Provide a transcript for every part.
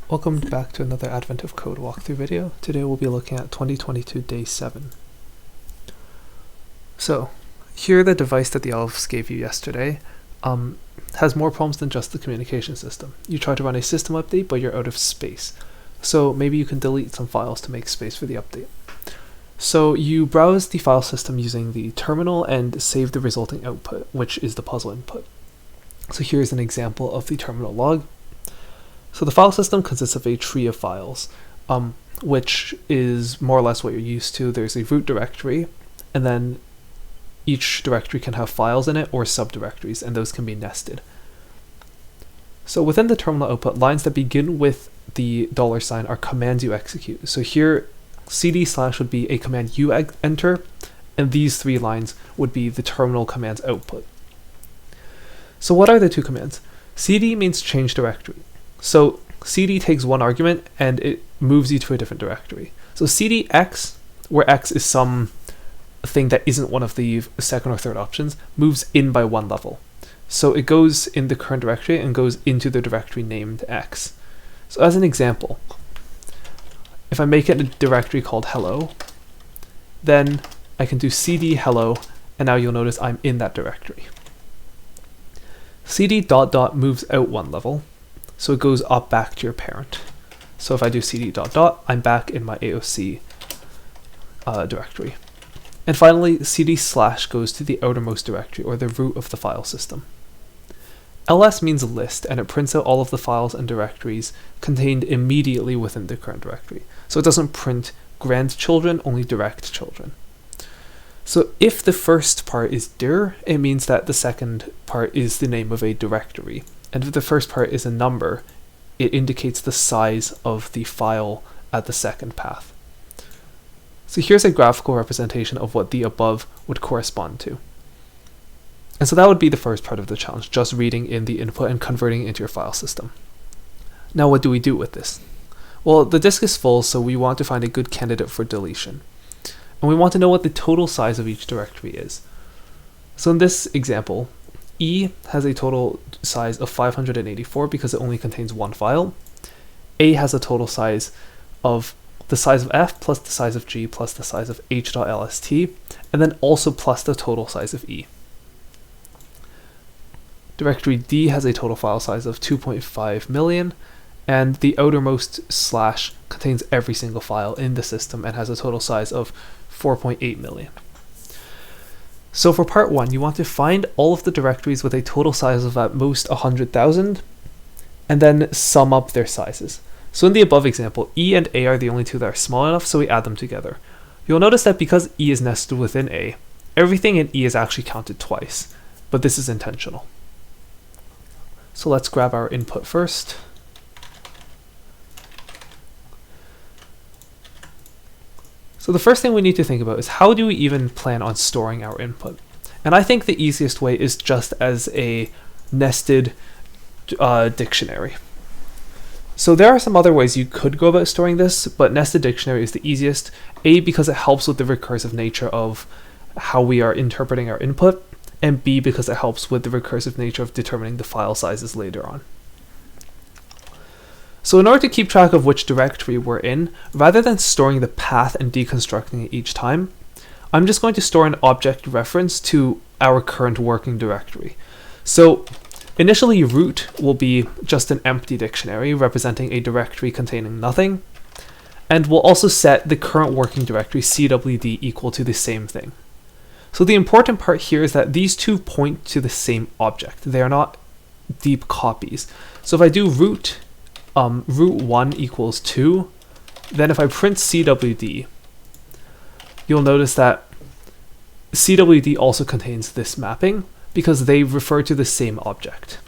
Welcome back to another Advent of Code walkthrough video. Today we'll be looking at 2022 Day 7. So, here the device that the elves gave you yesterday has more problems than just the communication system. You try to run a system update, but you're out of space. So maybe you can delete some files to make space for the update. So you browse the file system using the terminal and save the resulting output, which is the puzzle input. So here's an example of the terminal log. So the file system consists of a tree of files, which is more or less what you're used to. There's a root directory, and then each directory can have files in it or subdirectories, and those can be nested. So within the terminal output, lines that begin with the $sign are commands you execute. So here, cd/ would be a command you enter, and these three lines would be the terminal command's output. So what are the two commands? Cd means change directory. So cd takes one argument and it moves you to a different directory. So cdx, where x is some thing that isn't one of the second or third options, moves in by one level. So it goes in the current directory and goes into the directory named x. So as an example, if I make it a directory called hello, then I can do cd hello, and now you'll notice I'm in that directory. cd ... moves out one level, so it goes up back to your parent. So if I do cd ... I'm back in my AOC directory. And finally, cd/ goes to the outermost directory, or the root of the file system. ls means list, and it prints out all of the files and directories contained immediately within the current directory. So it doesn't print grandchildren, only direct children. So if the first part is dir, it means that the second part is the name of a directory. And if the first part is a number, it indicates the size of the file at the second path. So here's a graphical representation of what the above would correspond to. And so that would be the first part of the challenge, just reading in the input and converting it into your file system. Now what do we do with this? Well, the disk is full, so we want to find a good candidate for deletion. And we want to know what the total size of each directory is. So in this example, E has a total size of 584 because it only contains one file. A has a total size of the size of F plus the size of G plus the size of H.lst, and then also plus the total size of E. Directory D has a total file size of 2.5 million, and the outermost slash contains every single file in the system and has a total size of 4.8 million. So for part 1, you want to find all of the directories with a total size of at most 100,000, and then sum up their sizes. So in the above example, E and A are the only two that are small enough, so we add them together. You'll notice that because E is nested within A, everything in E is actually counted twice, but this is intentional. So let's grab our input first. So the first thing we need to think about is how do we even plan on storing our input? And I think the easiest way is just as a nested dictionary. So there are some other ways you could go about storing this, but nested dictionary is the easiest. A, because it helps with the recursive nature of how we are interpreting our input, and B, because it helps with the recursive nature of determining the file sizes later on. So in order to keep track of which directory we're in, rather than storing the path and deconstructing it each time, I'm just going to store an object reference to our current working directory. So initially root will be just an empty dictionary representing a directory containing nothing, and we'll also set the current working directory cwd equal to the same thing. So the important part here is that these two point to the same object. They are not deep copies. So if I do root 1 equals 2, then if I print cwd, you'll notice that cwd also contains this mapping because they refer to the same object.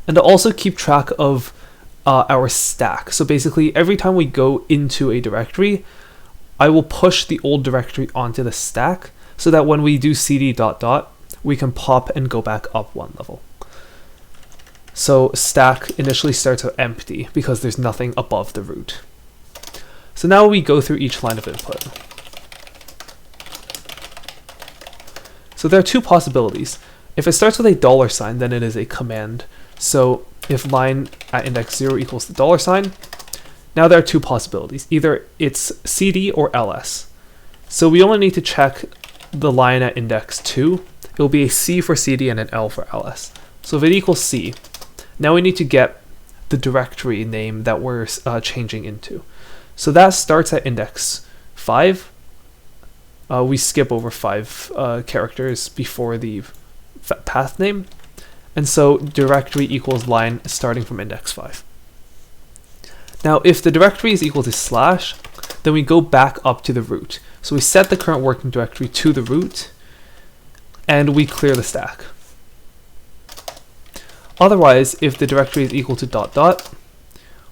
And to also keep track of our stack. So basically every time we go into a directory, I will push the old directory onto the stack so that when we do cd ... we can pop and go back up one level. So stack initially starts out empty because there's nothing above the root. So now we go through each line of input. So there are two possibilities. If it starts with a $sign, then it is a command. So if line at index 0 equals the $sign. Now there are two possibilities. Either it's CD or LS. So we only need to check the line at index 2. It will be a C for CD and an L for LS. So if it equals C, now we need to get the directory name that we're changing into. So that starts at index 5. We skip over 5 characters before the path name. And so directory equals line starting from index 5. Now, if the directory is equal to slash, then we go back up to the root. So we set the current working directory to the root, and we clear the stack. Otherwise, if the directory is equal to ...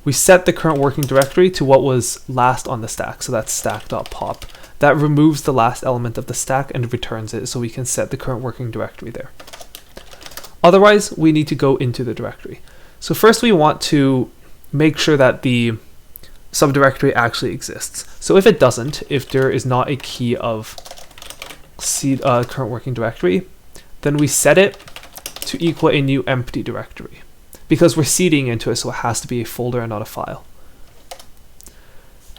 we set the current working directory to what was last on the stack. So that's stack.pop. That removes the last element of the stack and returns it, so we can set the current working directory there. Otherwise, we need to go into the directory. So first we want to make sure that the subdirectory actually exists. So if it doesn't, if there is not a key of current working directory, then we set it to equal a new empty directory, because we're seeding into it, so it has to be a folder and not a file.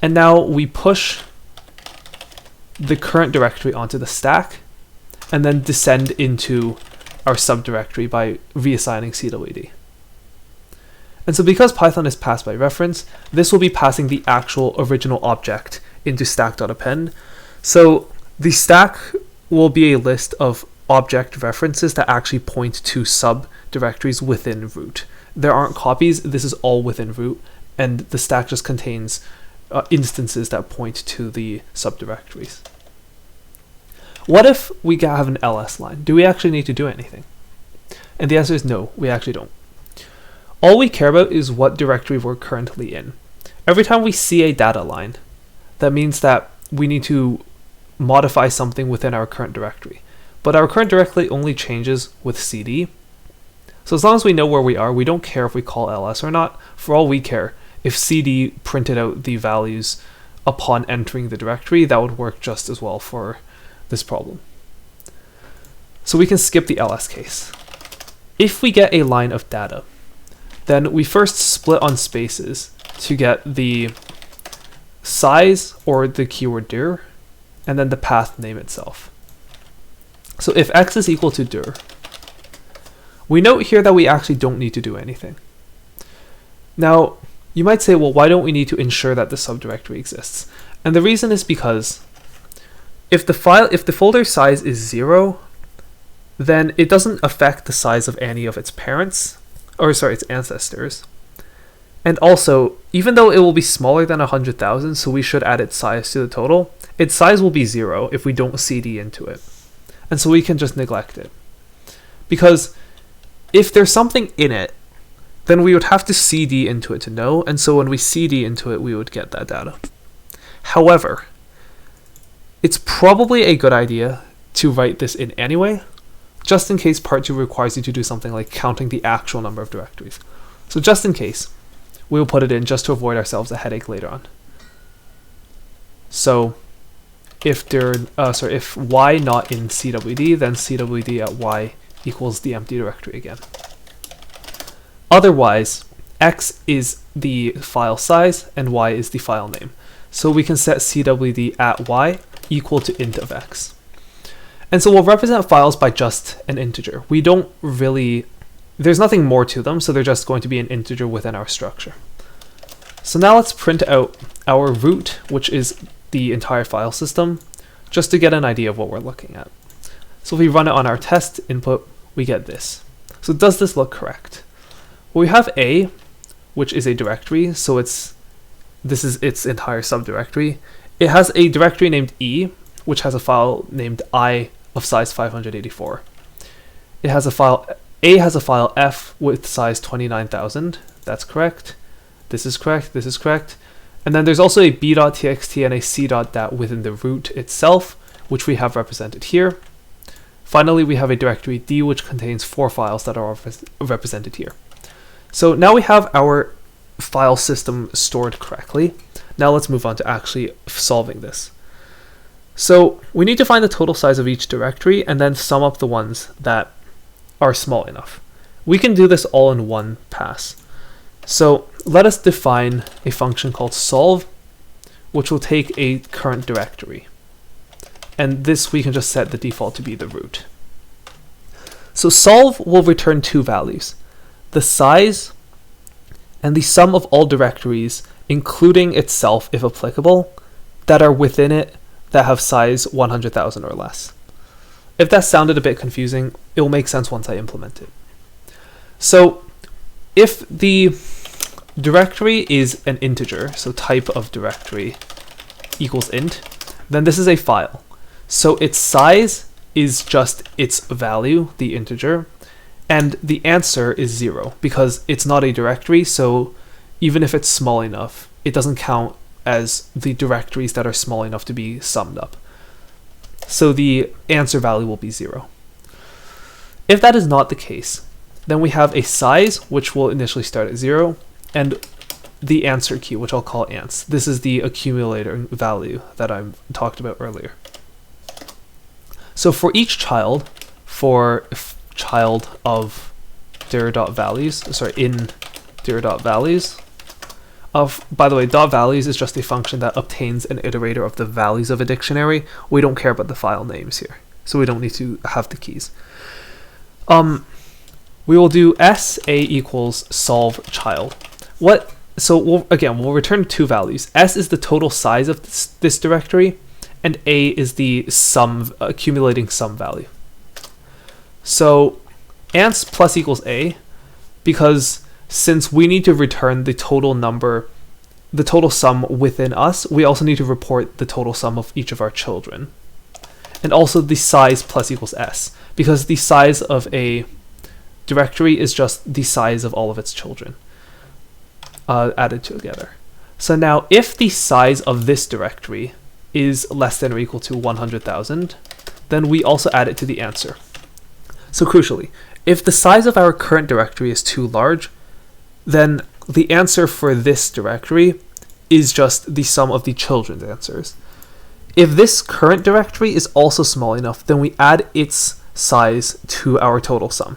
And now we push the current directory onto the stack, and then descend into our subdirectory by reassigning CWD. And so because Python is passed by reference, this will be passing the actual original object into stack.append. So the stack will be a list of object references that actually point to subdirectories within root. There aren't copies, this is all within root, and the stack just contains instances that point to the subdirectories. What if we have an ls line? Do we actually need to do anything? And the answer is no, we actually don't. All we care about is what directory we're currently in. Every time we see a data line, that means that we need to modify something within our current directory. But our current directory only changes with CD. So as long as we know where we are, we don't care if we call ls or not. For all we care, if CD printed out the values upon entering the directory, that would work just as well for this problem. So we can skip the ls case. If we get a line of data, then we first split on spaces to get the size or the keyword dir, and then the path name itself. So if x is equal to dir, we note here that we actually don't need to do anything. Now, you might say, well, why don't we need to ensure that the subdirectory exists? And the reason is because if the folder size is 0, then it doesn't affect the size of any of its parents, or sorry, its ancestors. And also, even though it will be smaller than 100,000, so we should add its size to the total, its size will be 0 if we don't CD into it. And so we can just neglect it. Because if there's something in it, then we would have to CD into it to know, and so when we CD into it, we would get that data. However, it's probably a good idea to write this in anyway, just in case part 2 requires you to do something like counting the actual number of directories. So just in case, we will put it in just to avoid ourselves a headache later on. So if if y not in CWD, then CWD at y equals the empty directory again. Otherwise, x is the file size and y is the file name. So we can set CWD at y equal to int of x. And so we'll represent files by just an integer. We don't really, there's nothing more to them, so they're just going to be an integer within our structure. So now let's print out our root, which is the entire file system, just to get an idea of what we're looking at. So if we run it on our test input, we get this. So does this look correct? Well, we have A, which is a directory, so this is its entire subdirectory. It has a directory named E, which has a file named I of size 584. It has a file, A has a file F with size 29,000. That's correct. This is correct. This is correct. And then there's also a b.txt and a c.dat within the root itself, which we have represented here. Finally, we have a directory D, which contains 4 files that are represented here. So now we have our file system stored correctly. Now let's move on to actually solving this. So we need to find the total size of each directory and then sum up the ones that are small enough. We can do this all in one pass. So let us define a function called solve, which will take a current directory. And this we can just set the default to be the root. So solve will return two values, the size and the sum of all directories, including itself if applicable, that are within it that have size 100,000 or less. If that sounded a bit confusing, it will make sense once I implement it. So if the directory is an integer, so type of directory equals int, then this is a file. So its size is just its value, the integer, and the answer is 0 because it's not a directory, so even if it's small enough, it doesn't count as the directories that are small enough to be summed up. So the answer value will be 0. If that is not the case, then we have a size, which will initially start at 0, and the answer key, which I'll call ans. This is the accumulator value that I talked about earlier. So for each child, for child of dir.values, sorry, in dir.values, by the way, .values is just a function that obtains an iterator of the values of a dictionary. We don't care about the file names here, so we don't need to have the keys. We will do sa equals solve child. So we'll return two values. S is the total size of this directory, and a is the sum, accumulating sum value. So ans plus equals a, because since we need to return the total number, the total sum within us, we also need to report the total sum of each of our children. And also the size plus equals s, because the size of a directory is just the size of all of its children added together. So now if the size of this directory is less than or equal to 100,000, then we also add it to the answer. So crucially, if the size of our current directory is too large, then the answer for this directory is just the sum of the children's answers. If this current directory is also small enough, then we add its size to our total sum.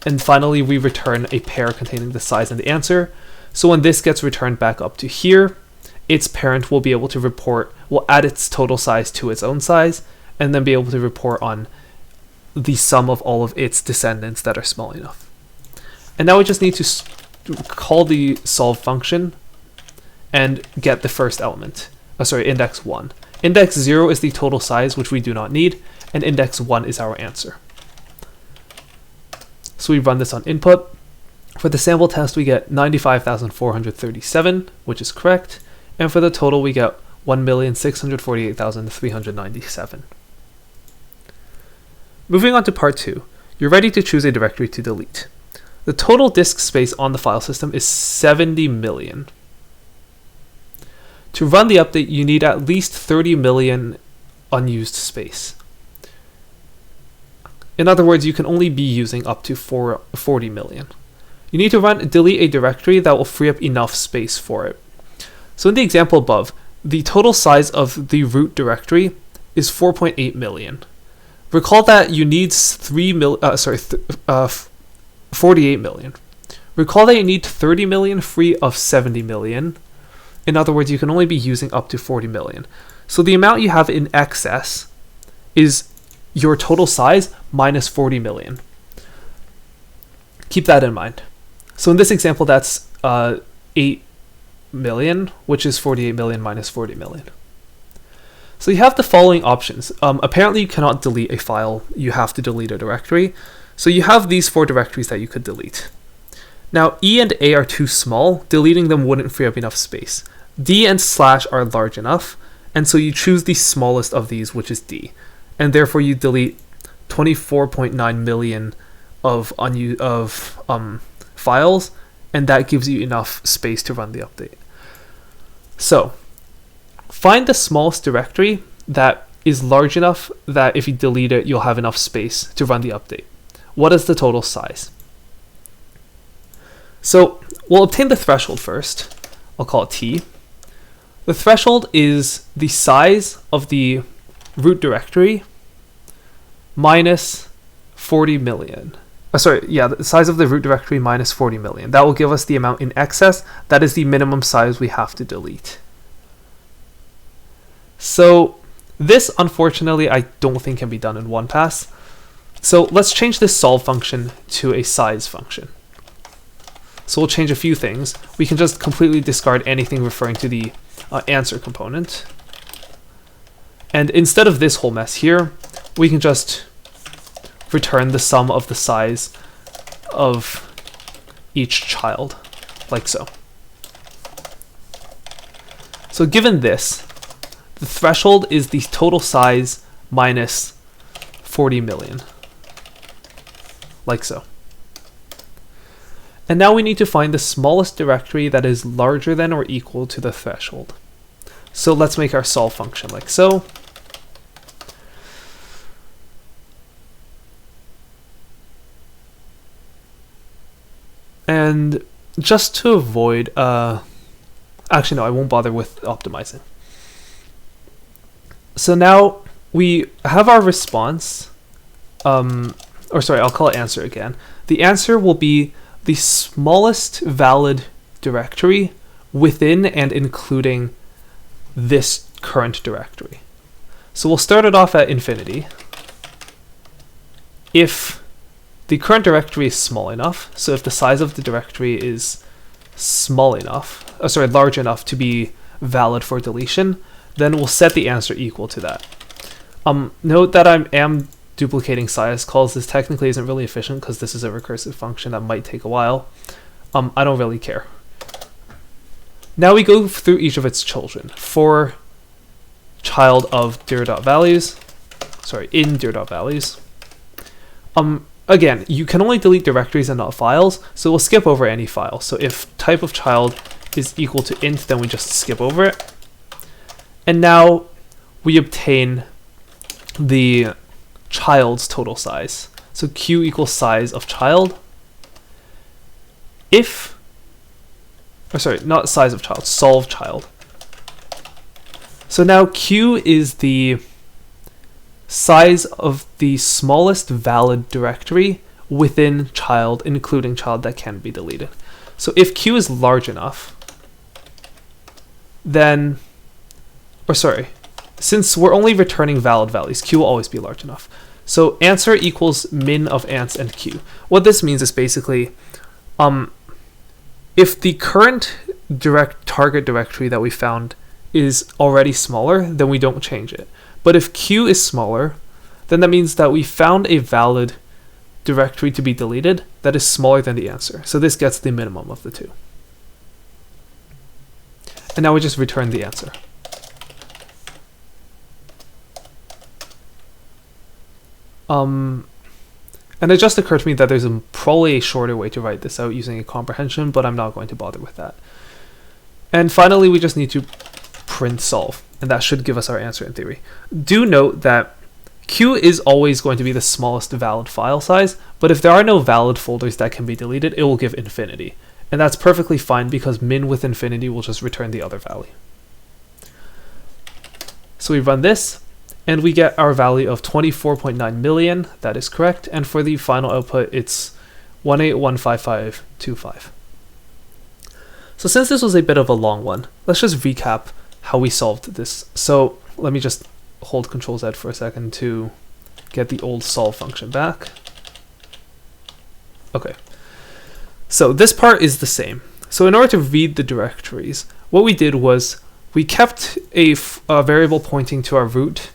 And finally, we return a pair containing the size and the answer. So when this gets returned back up to here, its parent will be able to will add its total size to its own size, and then be able to report on the sum of all of its descendants that are small enough. And now we just need to call the solve function and get the first element. Index 1. Index 0 is the total size, which we do not need, and index 1 is our answer. So we run this on input. For the sample test, we get 95,437, which is correct, and for the total, we get 1,648,397. Moving on to part 2, you're ready to choose a directory to delete. The total disk space on the file system is 70 million. To run the update, you need at least 30 million unused space. In other words, you can only be using up to 40 million. You need to delete a directory that will free up enough space for it. So in the example above, the total size of the root directory is 4.8 million. Recall that you need 48 million. Recall that you need 30 million free of 70 million. In other words, you can only be using up to 40 million. So the amount you have in excess is your total size minus 40 million. Keep that in mind. So in this example, that's 8 million, which is 48 million minus 40 million. So you have the following options. Apparently you cannot delete a file, you have to delete a directory. So you have these 4 directories that you could delete. Now E and A are too small, deleting them wouldn't free up enough space. D and slash are large enough, and so you choose the smallest of these, which is D. And therefore you delete 24.9 million of files, and that gives you enough space to run the update. So find the smallest directory that is large enough that if you delete it, you'll have enough space to run the update. What is the total size? So we'll obtain the threshold first. I'll call it T. The threshold is the size of the root directory minus 40 million. the size of the root directory minus 40 million. That will give us the amount in excess. That is the minimum size we have to delete. So this, unfortunately, I don't think can be done in one pass. So let's change this solve function to a size function. So we'll change a few things. We can just completely discard anything referring to the answer component. And instead of this whole mess here, we can just return the sum of the size of each child, like so. So given this, the threshold is the total size minus 40 million, like so. And now we need to find the smallest directory that is larger than or equal to the threshold. So let's make our solve function like so. And just to avoid, actually no, I won't bother with optimizing. So now we have our response, I'll call it answer again. The answer will be the smallest valid directory within and including this current directory. So we'll start it off at infinity. If the current directory is small enough, so if the size of the directory is large enough to be valid for deletion, then we'll set the answer equal to that. Note that I am duplicating size calls. This technically isn't really efficient because this is a recursive function that might take a while. I don't really care. Now we go through each of its children. For child of dir.values, in dir.values. Again, you can only delete directories and not files, so we'll skip over any file. So if type of child is equal to int, then we just skip over it. And now we obtain the child's total size. So q equals size of child. Not size of child, solve child. So now q is the size of the smallest valid directory within child, including child that can be deleted. So if q is large enough, then, since we're only returning valid values, q will always be large enough. So answer equals min of ants and q. What this means is basically, if the current target directory that we found is already smaller, then we don't change it. But if q is smaller, then that means that we found a valid directory to be deleted that is smaller than the answer. So this gets the minimum of the two. And now we just return the answer. And it just occurred to me that there's probably a shorter way to write this out using a comprehension, but I'm not going to bother with that. And finally, we just need to print solve, and that should give us our answer in theory. Do note that q is always going to be the smallest valid file size, but if there are no valid folders that can be deleted, it will give infinity. And that's perfectly fine because min with infinity will just return the other value. So we run this, and we get our value of 24.9 million. That is correct. And for the final output, it's 1815525. So since this was a bit of a long one, let's just recap how we solved this. So let me just hold Control-Z for a second to get the old solve function back. Okay. So this part is the same. So in order to read the directories, what we did was we kept a variable pointing to our root,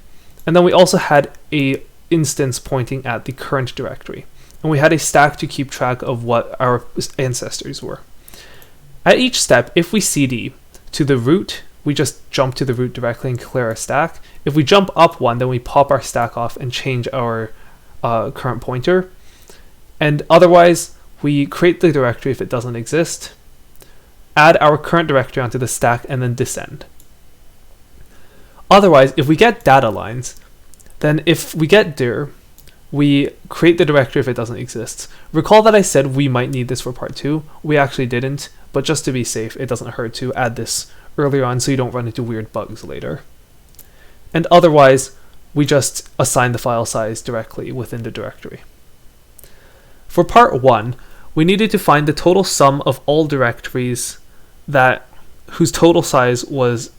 and then we also had a instance pointing at the current directory. And we had a stack to keep track of what our ancestors were. At each step, if we cd to the root, we just jump to the root directly and clear our stack. If we jump up one, then we pop our stack off and change our current pointer. And otherwise, we create the directory if it doesn't exist, add our current directory onto the stack, and then descend. Otherwise, if we get data lines, then if we get dir, we create the directory if it doesn't exist. Recall that I said we might need this for part 2. We actually didn't, but just to be safe, it doesn't hurt to add this earlier on so you don't run into weird bugs later. And otherwise, we just assign the file size directly within the directory. For part 1, we needed to find the total sum of all directories whose total size was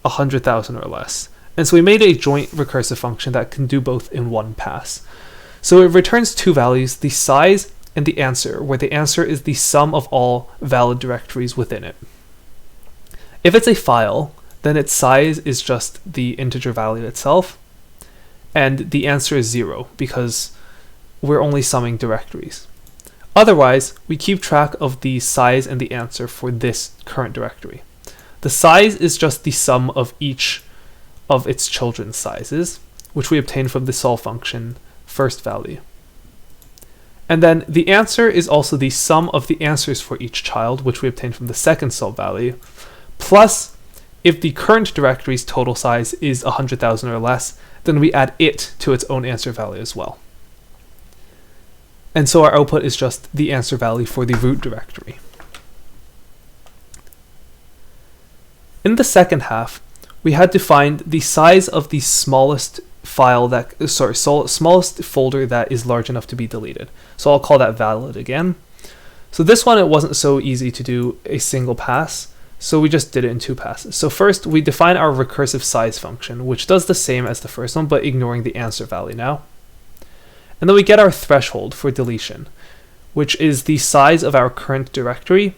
100,000 or less. And so we made a joint recursive function that can do both in one pass. So it returns two values, the size and the answer, where the answer is the sum of all valid directories within it. If it's a file, then its size is just the integer value itself, and the answer is 0 because we're only summing directories. Otherwise, we keep track of the size and the answer for this current directory. The size is just the sum of each of its children's sizes, which we obtain from the sol function first value. And then the answer is also the sum of the answers for each child, which we obtain from the second sol value, plus if the current directory's total size is 100,000 or less, then we add it to its own answer value as well. And so our output is just the answer value for the root directory. In the second half, we had to find the size of the smallest smallest folder that is large enough to be deleted. So I'll call that valid again. So this one, it wasn't so easy to do a single pass, so we just did it in two passes. So first, we define our recursive size function, which does the same as the first one, but ignoring the answer value now. And then we get our threshold for deletion, which is the size of our current directory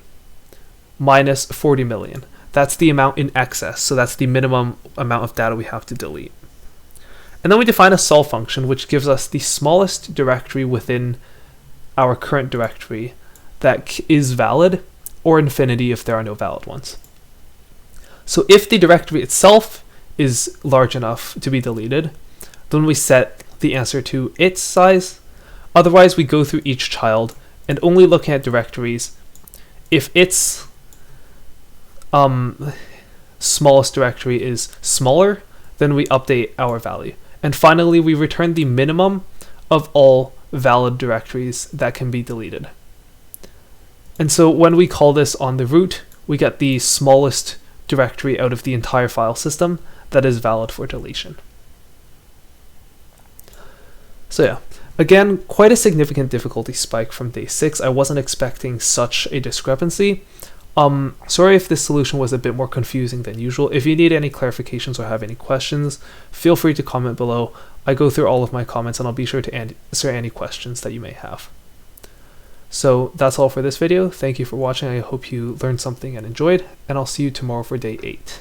minus 40 million. That's the amount in excess, so that's the minimum amount of data we have to delete. And then we define a sol function, which gives us the smallest directory within our current directory that is valid, or infinity if there are no valid ones. So if the directory itself is large enough to be deleted, then we set the answer to its size. Otherwise, we go through each child and only looking at directories. If its smallest directory is smaller, then we update our value. And finally, we return the minimum of all valid directories that can be deleted. And so when we call this on the root, we get the smallest directory out of the entire file system that is valid for deletion. So yeah, again, quite a significant difficulty spike from day 6. I wasn't expecting such a discrepancy. Sorry if this solution was a bit more confusing than usual. If you need any clarifications or have any questions, feel free to comment below. I go through all of my comments and I'll be sure to answer any questions that you may have. So that's all for this video. Thank you for watching. I hope you learned something and enjoyed, and I'll see you tomorrow for day 8.